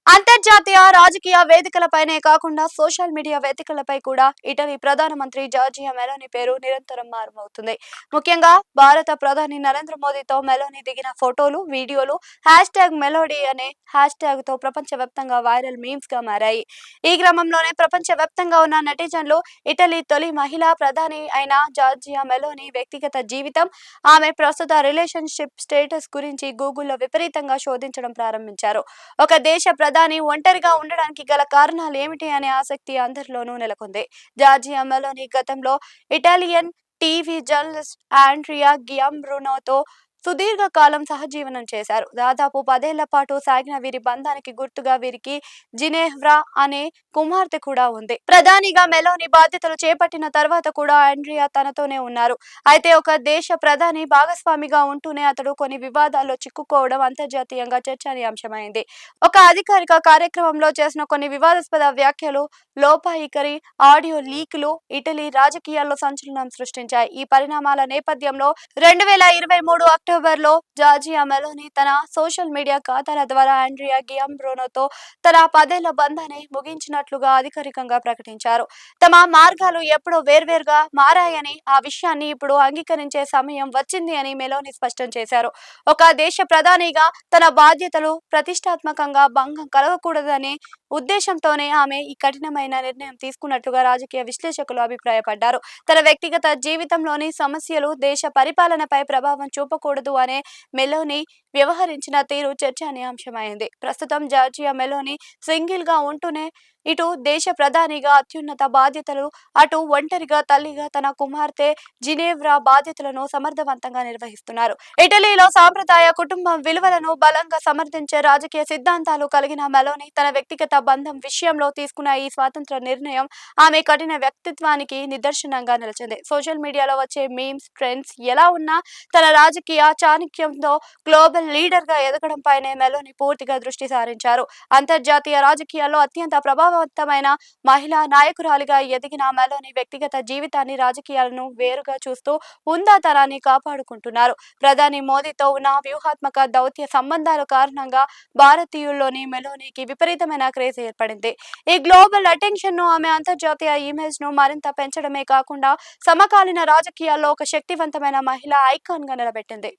అంతర్జాతీయ రాజకీయ వేదికలపైనే కాకుండా సోషల్ మీడియా వేదికలపై కూడా ఇటలీ ప్రధానమంత్రి జార్జియా మెలోనీ పేరు నిరంతరం మారుమవుతుంది. ముఖ్యంగా భారత ప్రధాని నరేంద్ర మోదీతో మెలోనీ దిగిన ఫోటోలు, వీడియోలు #మెలోడీ అనే హ్యాష్‌ట్యాగ్‌తో ప్రపంచవ్యాప్తంగా వైరల్ మీమ్స్ గా మారాయి. ఈ క్రమంలోనే ప్రపంచవ్యాప్తంగా ఉన్న నెటిజన్లు ఇటలీ తొలి మహిళా ప్రధాని అయిన జార్జియా మెలోనీ వ్యక్తిగత జీవితం, ఆమె ప్రస్తుత రిలేషన్‌షిప్ స్టేటస్ గురించి గూగుల్‌లో విపరీతంగా శోధించడం ప్రారంభించారు. ఒక దేశ ప్రధాని ఒంటరిగా ఉండడానికి గల కారణాలు ఏమిటి అనే ఆసక్తి అందరిలోనూ నెలకొంది. జార్జియా మెలోనీ గతంలో ఇటాలియన్ టీవీ జర్నలిస్ట్ ఆండ్రియా గియాంబ్రునోతో సుదీర్ఘ కాలం సహజీవనం చేశారు. దాదాపు 10 ఏళ్ల పాటు సాగిన వీరి బంధానికి గుర్తుగా వీరికి జినేవ్రా అనే కుమార్తె కూడా ఉంది. ప్రధానిగా మెలోనీ బాధ్యతలు చేపట్టిన తర్వాత కూడా ఆండ్రియా తనతోనే ఉన్నారు. అయితే ఒక దేశ ప్రధాని భాగస్వామిగా ఉంటూనే అతడు కొన్ని వివాదాల్లో చిక్కుకోవడం అంతర్జాతీయంగా చర్చనీయాంశమైంది. ఒక అధికారిక కార్యక్రమంలో చేసిన కొన్ని వివాదాస్పద వ్యాఖ్యలు, లోపాయికారి ఆడియో లీకులు ఇటలీ రాజకీయాల్లో సంచలనం సృష్టించాయి. ఈ పరిణామాల నేపథ్యంలో 2023 అక్టోబర్లో జార్జియా మెలోనీ తన సోషల్ మీడియా ఖాతాల ద్వారా ఆండ్రియా గియాంబ్రునోతో తన 10 ఏళ్ల బంధాన్ని ముగించినట్లుగా అధికారికంగా ప్రకటించారు. తమ మార్గాలు ఎప్పుడో వేర్వేరుగా మారాయని, ఆ విషయాన్ని ఇప్పుడు అంగీకరించే సమయం వచ్చింది అని మెలోనీ స్పష్టం చేశారు. ఒక దేశ ప్రధానిగా తన బాధ్యతలు ప్రతిష్టాత్మకంగా భంగం కలగకూడదనే ఉద్దేశంతోనే ఆమె ఈ కఠినమైన నిర్ణయం తీసుకున్నట్లుగా రాజకీయ విశ్లేషకులు అభిప్రాయపడ్డారు. తన వ్యక్తిగత జీవితంలోని సమస్యలు దేశ పరిపాలనపై ప్రభావం చూపకూడదు అనే మెలోనీ వ్యవహరించిన తీరు చర్చనీయాంశమైంది. ప్రస్తుతం జార్జియా మెలోనీ సింగిల్ గా ఉంటూనే ఇటు దేశ ప్రధానిగా అత్యున్నత బాధ్యతలు, అటు ఒంటరిగా తల్లిగా తన కుమార్తె జినేవ్రా బాధ్యతలను సమర్థవంతంగా నిర్వహిస్తున్నారు. ఇటలీలో సాంప్రదాయ కుటుంబం విలువలను బలంగా సమర్థించే రాజకీయ సిద్ధాంతాలు కలిగిన మెలోనీ తన వ్యక్తిగత బంధం విషయంలో తీసుకున్న ఈ స్వాతంత్ర నిర్ణయం ఆమె కఠిన వ్యక్తిత్వానికి నిదర్శనంగా నిలిచింది. సోషల్ మీడియాలో వచ్చే మీమ్స్, ట్రెండ్స్ ఎలా ఉన్నా తన రాజకీయ చాణక్యంతో గ్లోబల్ లీడర్ గా ఎదగడం పైనే మెలోనీ పూర్తిగా దృష్టి సారించారు. అంతర్జాతీయ రాజకీయాల్లో అత్యంత ప్రభావవంతమైన మహిళా నాయకురాలిగా ఎదిగిన మెలోనీ వ్యక్తిగత జీవితాన్ని, రాజకీయాలను వేరుగా చూస్తూ హుందాతనాన్ని కాపాడుకుంటున్నారు. ప్రధాని మోదీతో ఉన్న వ్యూహాత్మక దౌత్య సంబంధాల కారణంగా భారతీయుల్లోని మెలోనీకి విపరీతమైన క్రేజ్ ఏర్పడింది. ఈ గ్లోబల్ అటెన్షన్ ను ఆమె అంతర్జాతీయ ఇమేజ్ ను మరింత పెంచడమే కాకుండా సమకాలీన రాజకీయాల్లో ఒక శక్తివంతమైన మహిళా ఐకాన్ గా నిలబెట్టింది.